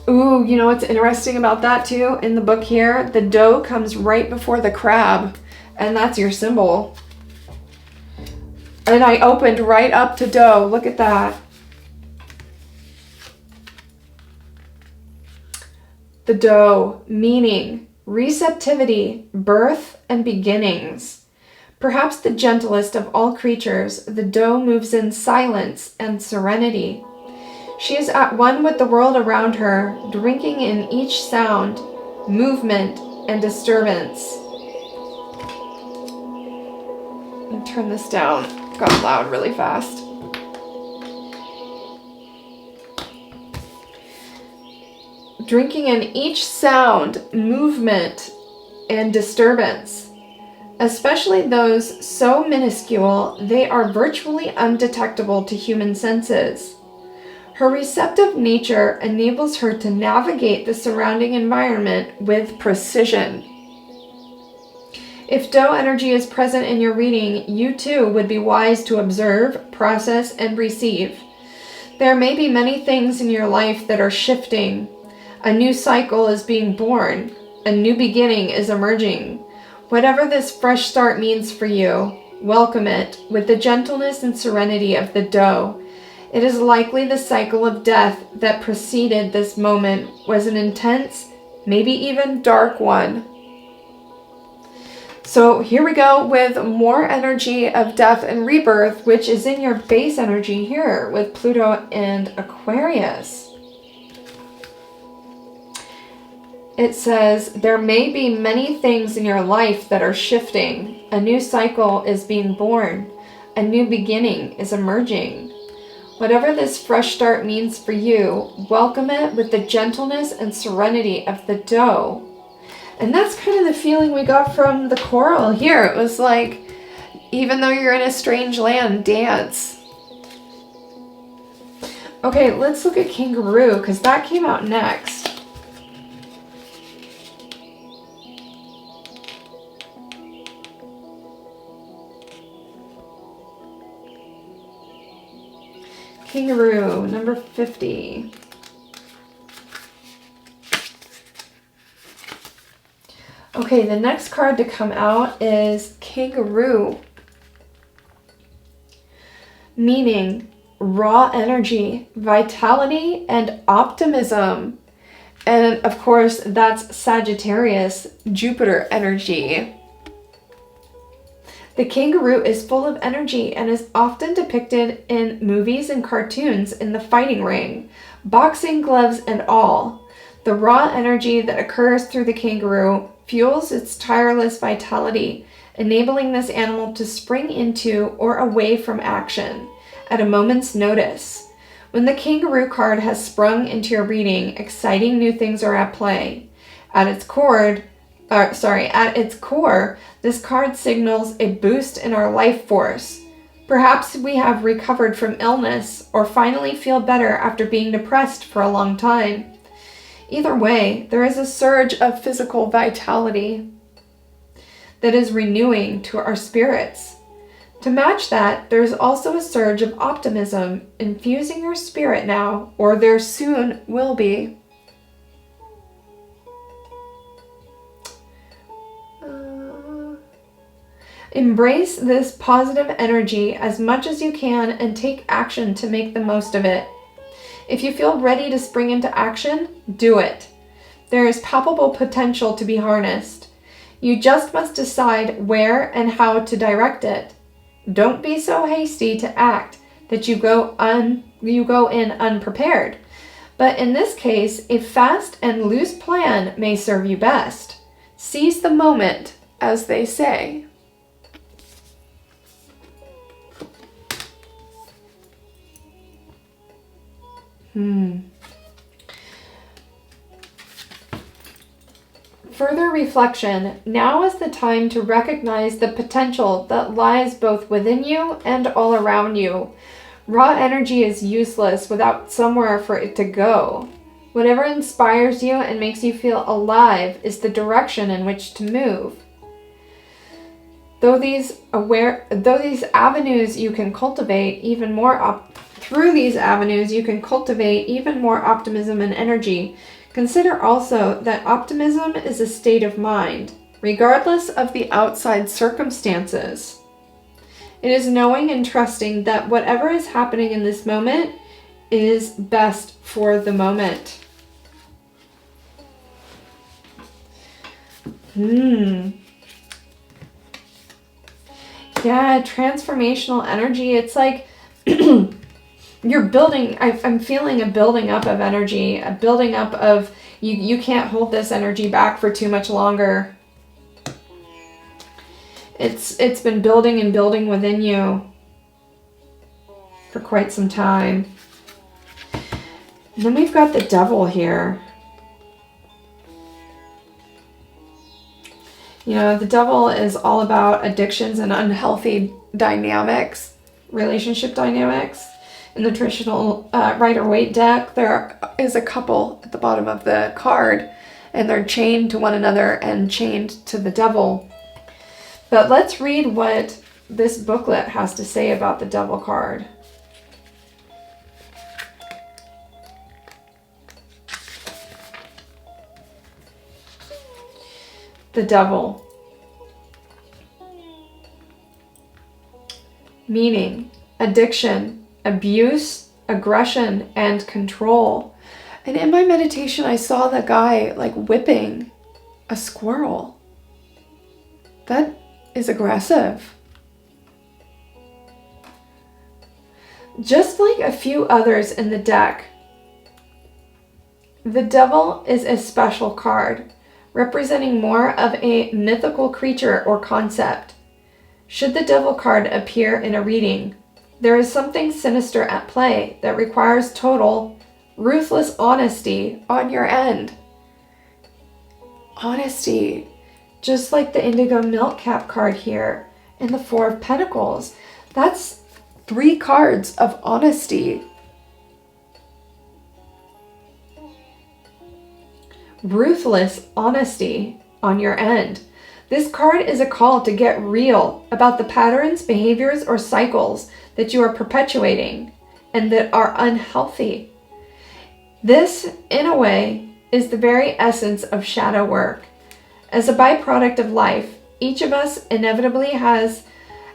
Ooh, you know what's interesting about that too? In the book here, the doe comes right before the crab, and that's your symbol. And I opened right up to doe. Look at that. The doe, meaning receptivity, birth, and beginnings. Perhaps the gentlest of all creatures, the doe moves in silence and serenity. She is at one with the world around her, drinking in each sound, movement, and disturbance. Let me turn this down. It got loud really fast. Drinking in each sound, movement, and disturbance, especially those so minuscule they are virtually undetectable to human senses. Her receptive nature enables her to navigate the surrounding environment with precision. If doe energy is present in your reading, you too would be wise to observe, process, and receive. There may be many things in your life that are shifting. A new cycle is being born. A new beginning is emerging. Whatever this fresh start means for you, welcome it with the gentleness and serenity of the doe. It is likely the cycle of death that preceded this moment was an intense, maybe even dark one. So here we go with more energy of death and rebirth, which is in your base energy here with Pluto and Aquarius. It says, there may be many things in your life that are shifting. A new cycle is being born. A new beginning is emerging. Whatever this fresh start means for you, welcome it with the gentleness and serenity of the doe. And that's kind of the feeling we got from the coral here. It was like, even though you're in a strange land, dance. Okay, let's look at kangaroo, because that came out next. Kangaroo, number 50. Okay, the next card to come out is Kangaroo, meaning raw energy, vitality, and optimism. And of course, that's Sagittarius, Jupiter energy. The kangaroo is full of energy and is often depicted in movies and cartoons in the fighting ring, boxing gloves and all. The raw energy that occurs through the kangaroo fuels its tireless vitality, enabling this animal to spring into or away from action at a moment's notice. When the kangaroo card has sprung into your reading, exciting new things are at play. At its core, this card signals a boost in our life force. Perhaps we have recovered from illness or finally feel better after being depressed for a long time. Either way, there is a surge of physical vitality that is renewing to our spirits. To match that, there is also a surge of optimism infusing your spirit now, or there soon will be. Embrace this positive energy as much as you can and take action to make the most of it. If you feel ready to spring into action, do it. There is palpable potential to be harnessed. You just must decide where and how to direct it. Don't be so hasty to act that you go in unprepared. But in this case, a fast and loose plan may serve you best. Seize the moment, as they say. Further reflection. Now is the time to recognize the potential that lies both within you and all around you. Raw energy is useless without somewhere for it to go. Whatever inspires you and makes you feel alive is the direction in which to move. Through these avenues you can cultivate even more optimism and energy. Consider also that optimism is a state of mind, regardless of the outside circumstances. It is knowing and trusting that whatever is happening in this moment is best for the moment. Yeah, transformational energy. It's like you're building, I'm feeling a building up of energy, a building up of, you can't hold this energy back for too much longer. It's been building and building within you for quite some time. And then we've got the devil here. You know, the devil is all about addictions and unhealthy dynamics, relationship dynamics. In the traditional Rider-Waite deck, there is a couple at the bottom of the card, and they're chained to one another and chained to the devil. But let's read what this booklet has to say about the devil card. The devil. Meaning, addiction, abuse, aggression, and control. And in my meditation, I saw the guy like whipping a squirrel. That is aggressive. Just like a few others in the deck, the devil is a special card, representing more of a mythical creature or concept. Should the devil card appear in a reading, there is something sinister at play that requires total, ruthless honesty on your end. Honesty, just like the Indigo Milk Cap card here and the Four of Pentacles. That's 3 cards of honesty. Ruthless honesty on your end. This card is a call to get real about the patterns, behaviors, or cycles that you are perpetuating and that are unhealthy. This, in a way, is the very essence of shadow work, As a byproduct of life, each of us inevitably has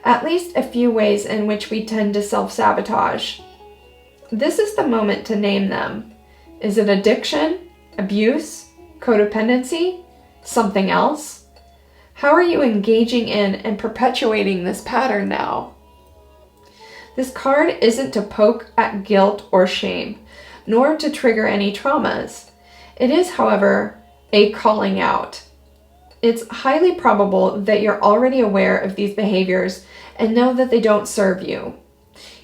at least a few ways in which we tend to self-sabotage. This is the moment to name them. Is it addiction, abuse, codependency, something else? How are you engaging in and perpetuating this pattern now? This card isn't to poke at guilt or shame, nor to trigger any traumas. It is, however, a calling out. It's highly probable that you're already aware of these behaviors and know that they don't serve you.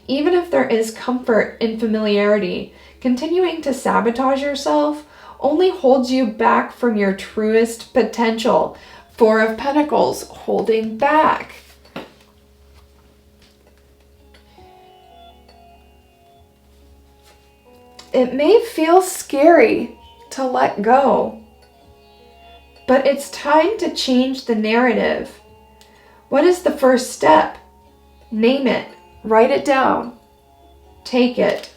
Even if there is comfort in familiarity, continuing to sabotage yourself only holds you back from your truest potential. Four of Pentacles, holding back. It may feel scary to let go, but it's time to change the narrative. What is the first step? Name it. Write it down. Take it.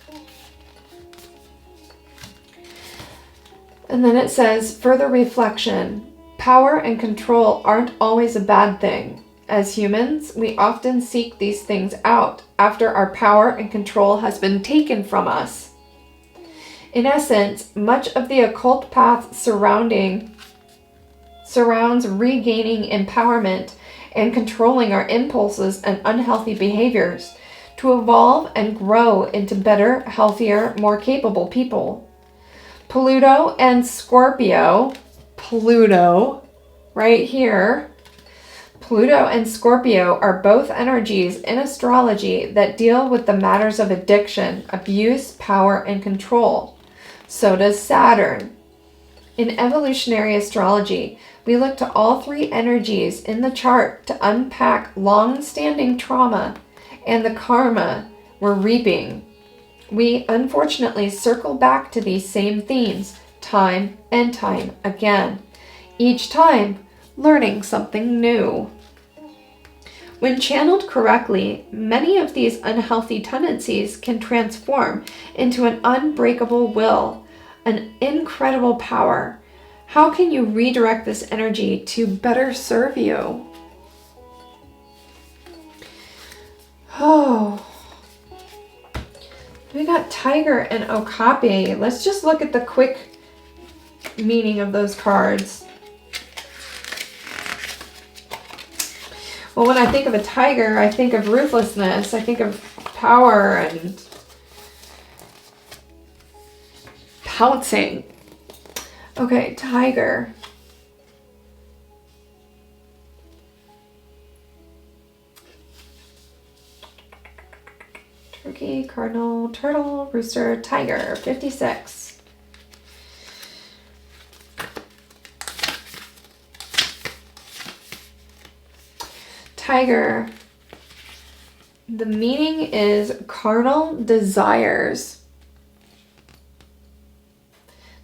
And then it says, further reflection. Power and control aren't always a bad thing. As humans, we often seek these things out after our power and control has been taken from us. In essence, much of the occult path surrounds regaining empowerment and controlling our impulses and unhealthy behaviors to evolve and grow into better, healthier, more capable people. Pluto and Scorpio, Pluto, right here, Pluto and Scorpio are both energies in astrology that deal with the matters of addiction, abuse, power, and control. So does Saturn. In evolutionary astrology, we look to all three energies in the chart to unpack long-standing trauma and the karma we're reaping. We unfortunately circle back to these same themes time and time again, each time learning something new. When channeled correctly, many of these unhealthy tendencies can transform into an unbreakable will, an incredible power. How can you redirect this energy to better serve you? Oh, we got Tiger and Okapi. Let's just look at the quick meaning of those cards. Well, when I think of a tiger, I think of ruthlessness. I think of power and pouncing. Okay, tiger. Turkey, cardinal, turtle, rooster, tiger, 56. Tiger. The meaning is carnal desires.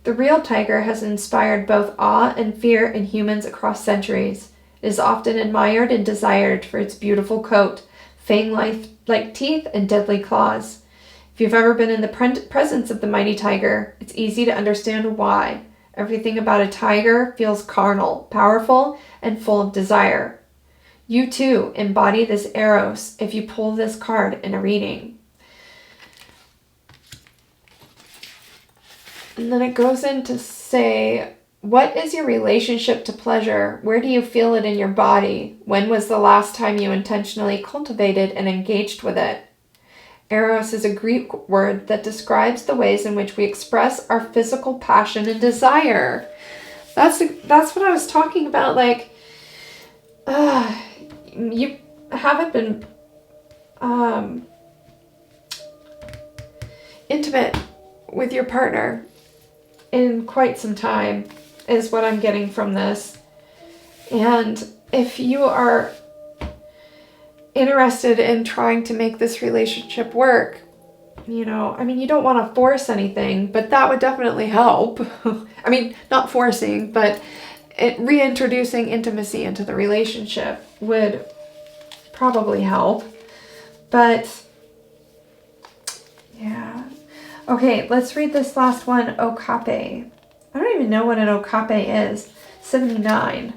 The real tiger has inspired both awe and fear in humans across centuries. It is often admired and desired for its beautiful coat, fang-like teeth, and deadly claws. If you've ever been in the presence of the mighty tiger, it's easy to understand why. Everything about a tiger feels carnal, powerful, and full of desire. You too embody this eros if you pull this card in a reading. And then it goes in to say, what is your relationship to pleasure? Where do you feel it in your body? When was the last time you intentionally cultivated and engaged with it? Eros is a Greek word that describes the ways in which we express our physical passion and desire. That's what I was talking about. Like, you haven't been intimate with your partner in quite some time, is what I'm getting from this. And if you are interested in trying to make this relationship work, you don't want to force anything, but that would definitely help. I mean, not forcing, but reintroducing intimacy into the relationship would probably help. But yeah. Okay, let's read this last one, Okape. I don't even know what an okape is. 79.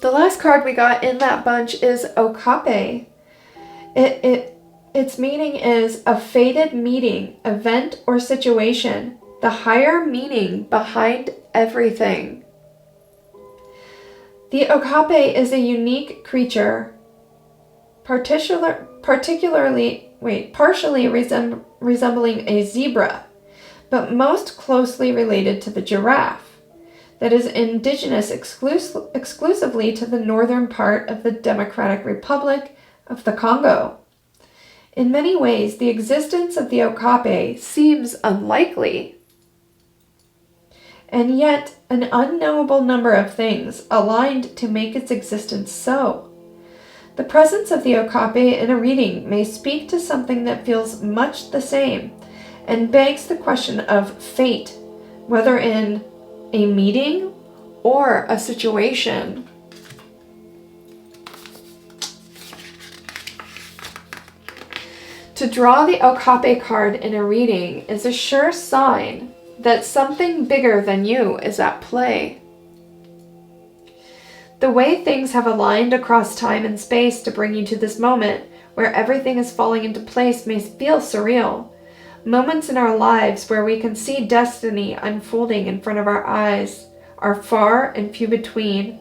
The last card we got in that bunch is okape. Its meaning is a fated meeting, event, or situation. The higher meaning behind everything. The okape is a unique creature, partially resembling a zebra, but most closely related to the giraffe, that is indigenous exclusively to the northern part of the Democratic Republic of the Congo. In many ways, the existence of the okape seems unlikely, and yet an unknowable number of things aligned to make its existence so. The presence of the okape in a reading may speak to something that feels much the same and begs the question of fate, whether in a meeting or a situation. To draw the okape card in a reading is a sure sign that something bigger than you is at play. The way things have aligned across time and space to bring you to this moment where everything is falling into place may feel surreal. Moments in our lives where we can see destiny unfolding in front of our eyes are far and few between.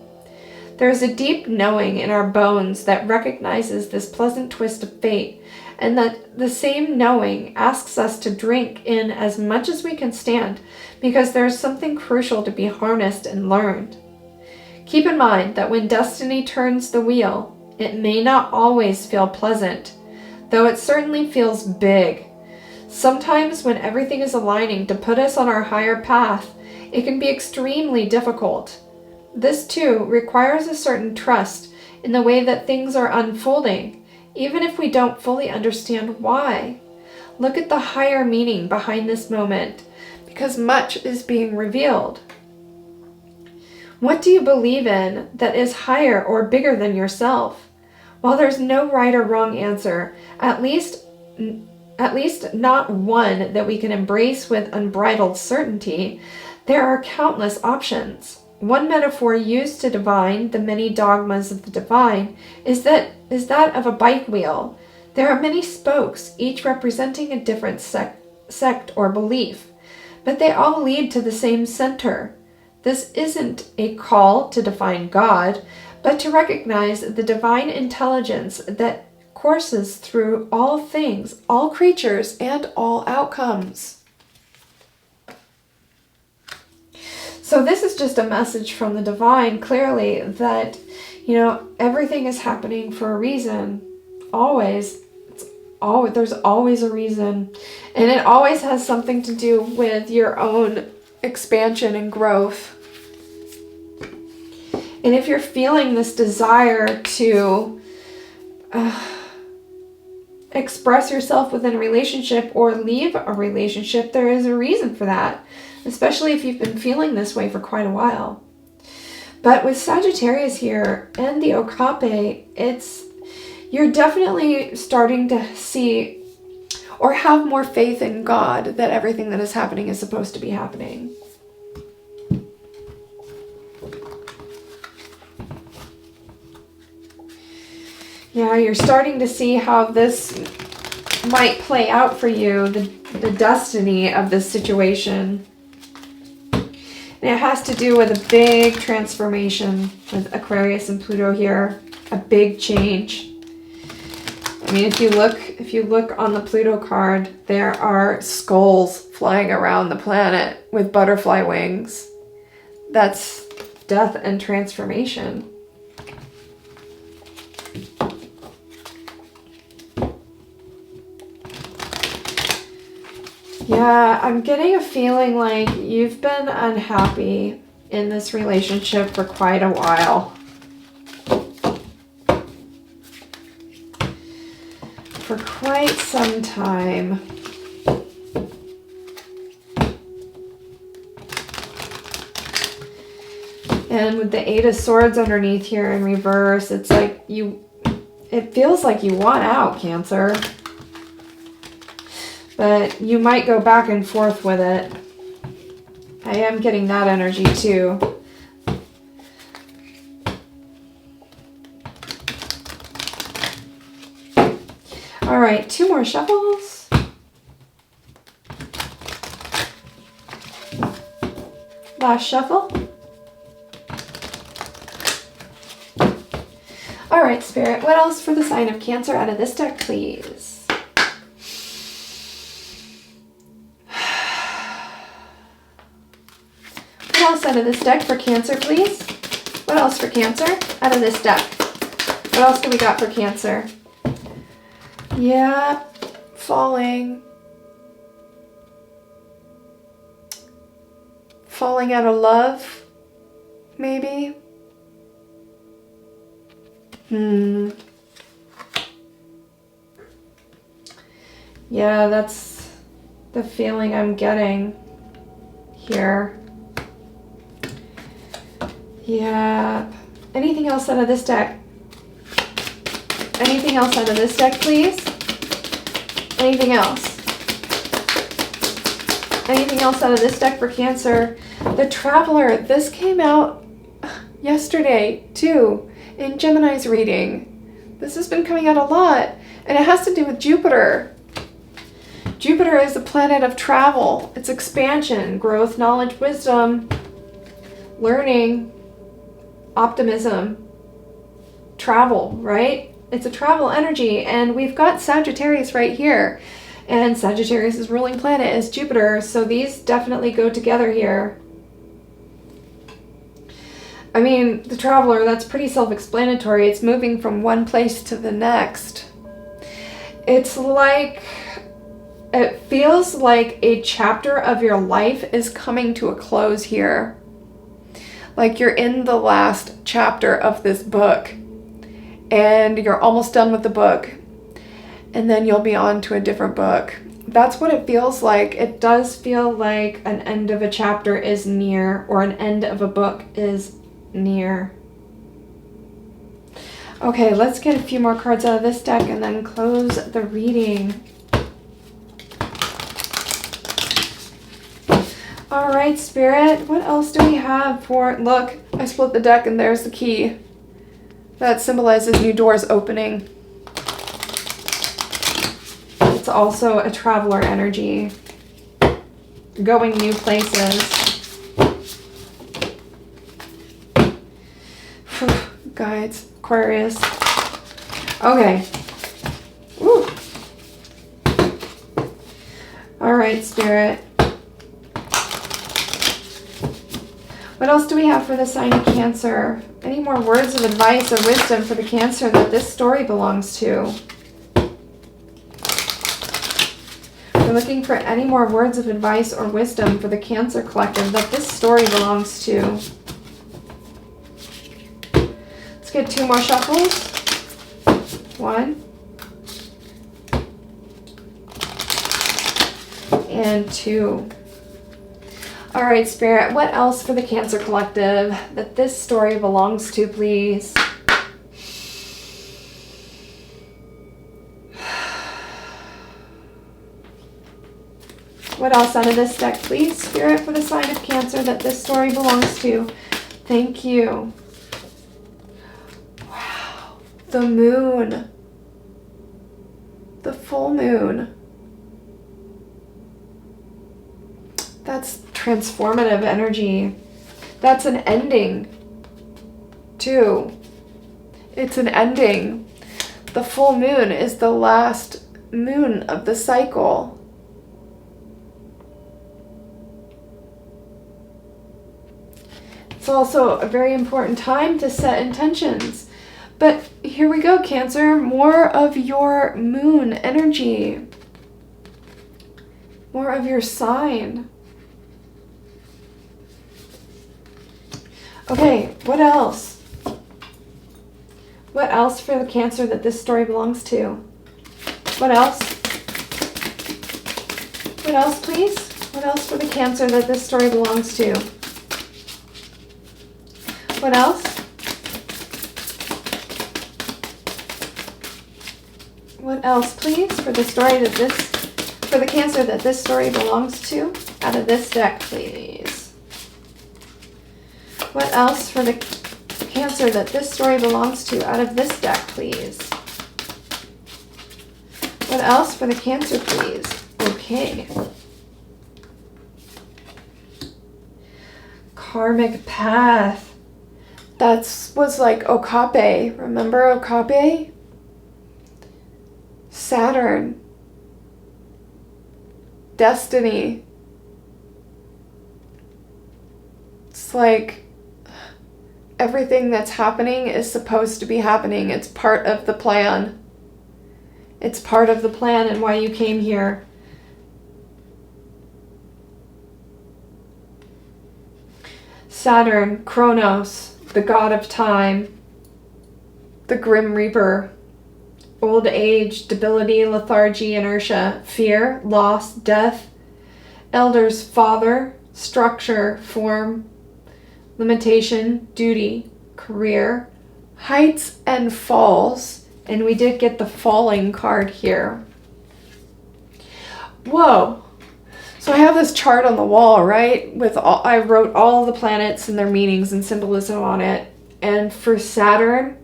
There is a deep knowing in our bones that recognizes this pleasant twist of fate, and that the same knowing asks us to drink in as much as we can stand, because there is something crucial to be harnessed and learned. Keep in mind that when destiny turns the wheel, it may not always feel pleasant, though it certainly feels big. Sometimes when everything is aligning to put us on our higher path, it can be extremely difficult. This too requires a certain trust in the way that things are unfolding, even if we don't fully understand why. Look at the higher meaning behind this moment, because much is being revealed. What do you believe in that is higher or bigger than yourself? While there's no right or wrong answer, at least not one that we can embrace with unbridled certainty, there are countless options. One metaphor used to define the many dogmas of the divine is that of a bike wheel. There are many spokes, each representing a different sect or belief, but they all lead to the same center. This isn't a call to define God, but to recognize the divine intelligence that courses through all things, all creatures, and all outcomes. So this is just a message from the divine, clearly, that, everything is happening for a reason. Always. There's always a reason. And it always has something to do with your own expansion and growth. And if you're feeling this desire to express yourself within a relationship or leave a relationship, there is a reason for that, especially if you've been feeling this way for quite a while. But with Sagittarius here and the okape, you're definitely starting to see or have more faith in God that everything that is happening is supposed to be happening. Yeah, you're starting to see how this might play out for you, the destiny of this situation. And it has to do with a big transformation with Aquarius and Pluto here, a big change. I mean, if you look on the Pluto card, there are skulls flying around the planet with butterfly wings. That's death and transformation. Yeah, I'm getting a feeling like you've been unhappy in this relationship for quite a while. For quite some time. And with the Eight of Swords underneath here in reverse, it's like it feels like you want out, Cancer. But you might go back and forth with it. I am getting that energy too. All right, 2 more shuffles. Last shuffle. All right, Spirit, what else for the sign of Cancer out of this deck, please? What else out of this deck for Cancer, please? What else for Cancer out of this deck? What else do we got for Cancer? Yeah, falling out of love, maybe. Yeah, that's the feeling I'm getting here. Yeah. Anything else out of this deck? Anything else out of this deck, please? Anything else? Anything else out of this deck for Cancer? The Traveler. This came out yesterday, too, in Gemini's reading. This has been coming out a lot, and it has to do with Jupiter. Jupiter is the planet of travel. It's expansion, growth, knowledge, wisdom, learning, optimism, travel, right? It's a travel energy, and we've got Sagittarius right here. And Sagittarius' ruling planet is Jupiter, so these definitely go together here. I mean, the Traveler, that's pretty self-explanatory. It's moving from one place to the next. It's like, it feels like a chapter of your life is coming to a close here. Like you're in the last chapter of this book, and you're almost done with the book, and then you'll be on to a different book. That's what it feels like. It does feel like an end of a chapter is near, or an end of a book is near. Okay, let's get a few more cards out of this deck and then close the reading. All right, Spirit, what else do we have for... Look, I split the deck and there's the key. That symbolizes new doors opening. It's also a Traveler energy. Going new places. Guides, Aquarius. Okay. Woo. All right, Spirit. What else do we have for the sign of Cancer? Any more words of advice or wisdom for the Cancer that this story belongs to? We're looking for any more words of advice or wisdom for the Cancer collective that this story belongs to. Let's get 2 more shuffles. 1. And 2. All right, Spirit, what else for the Cancer collective that this story belongs to, please? What else out of this deck, please, Spirit, for the sign of Cancer that this story belongs to? Thank you. Wow. The moon. The full moon. That's transformative energy. That's an ending, too. It's an ending. The full moon is the last moon of the cycle. It's also a very important time to set intentions. But here we go, Cancer. More of your moon energy. More of your sign. Okay, what else? What else for the Cancer that this story belongs to? What else? What else, please? What else for the Cancer that this story belongs to? What else? What else, please, for the Cancer that this story belongs to? Out of this deck, please. What else for the Cancer that this story belongs to? Out of this deck, please. What else for the Cancer, please? Okay. Karmic path. That was like Okape. Remember Okape? Saturn. Destiny. It's like everything that's happening is supposed to be happening. It's part of the plan. It's part of the plan and why you came here. Saturn, Kronos, the god of time, the Grim Reaper, old age, debility, lethargy, inertia, fear, loss, death, elders, father, structure, form, limitation, duty, career, heights and falls, and we did get the falling card here. Whoa. So I have this chart on the wall, right? I wrote all the planets and their meanings and symbolism on it. And for Saturn,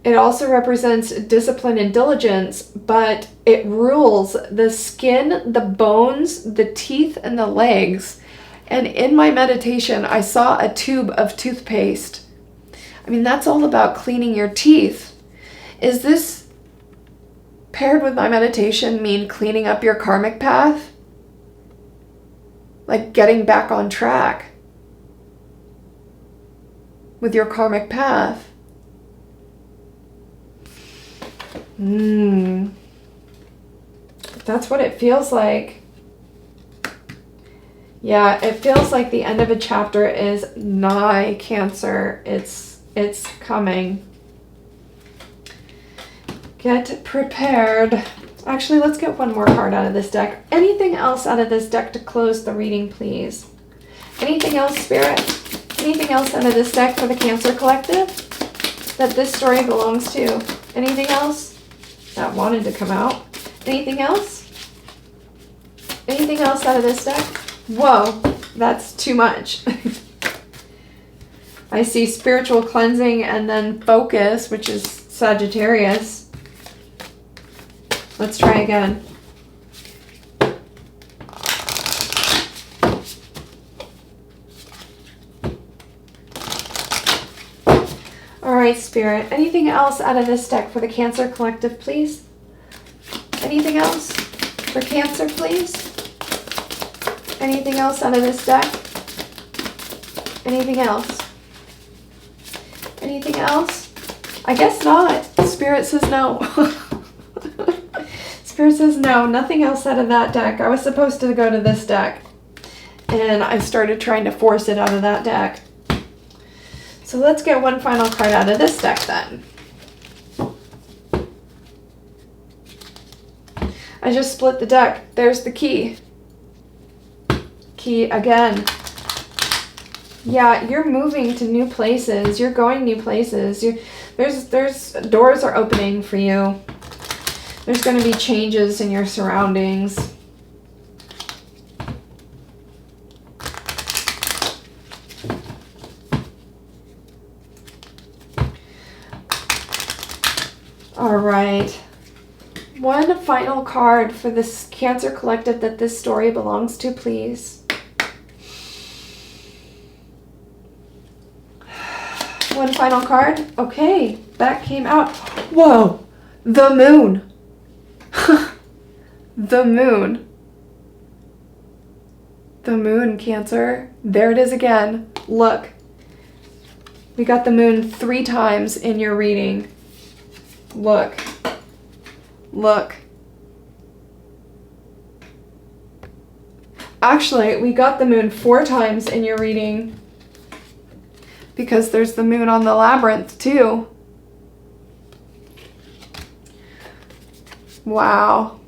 it also represents discipline and diligence, but it rules the skin, the bones, the teeth, and the legs. And in my meditation, I saw a tube of toothpaste. I mean, that's all about cleaning your teeth. Is this paired with my meditation mean cleaning up your karmic path? Like getting back on track with your karmic path? That's what it feels like. Yeah, it feels like the end of a chapter is nigh, Cancer. It's coming. Get prepared. Actually, let's get one more card out of this deck. Anything else out of this deck to close the reading, please? Anything else, Spirit? Anything else out of this deck for the Cancer Collective that this story belongs to? Anything else that wanted to come out? Anything else? Anything else out of this deck? Whoa, that's too much. I see spiritual cleansing and then focus, which is Sagittarius. Let's try again. All right, Spirit. Anything else out of this deck for the Cancer Collective, please? Anything else for Cancer, please? Anything else out of this deck? Anything else? Anything else? I guess not. Spirit says no. Spirit says no, nothing else out of that deck. I was supposed to go to this deck, and I started trying to force it out of that deck. So let's get one final card out of this deck then. I just split the deck. There's the key. Key again. Yeah, you're moving to new places. You're going new places. There's doors are opening for you. There's going to be changes in your surroundings. All right. One final card for this Cancer Collective that this story belongs to, please. One final card. Okay, that came out. Whoa, the moon. The moon. The moon, Cancer. There it is again. Look. We got the moon 3 times in your reading. Look. Look. Actually, we got the moon 4 times in your reading. Because there's the moon on the labyrinth, too. Wow.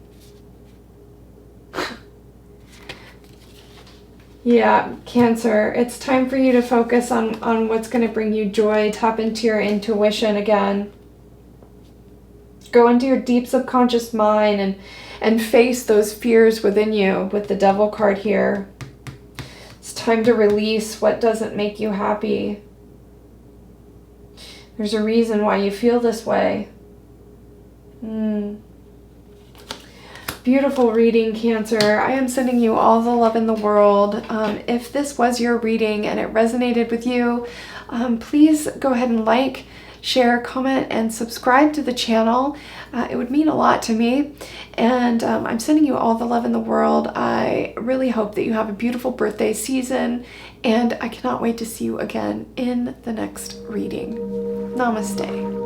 Yeah, Cancer, it's time for you to focus on what's going to bring you joy. Tap into your intuition again. Go into your deep subconscious mind and face those fears within you with the Devil card here. It's time to release what doesn't make you happy. There's a reason why you feel this way. Beautiful reading, Cancer. I am sending you all the love in the world. If this was your reading and it resonated with you, please go ahead and like, share, comment, and subscribe to the channel. It would mean a lot to me. And I'm sending you all the love in the world. I really hope that you have a beautiful birthday season, and I cannot wait to see you again in the next reading. Namaste.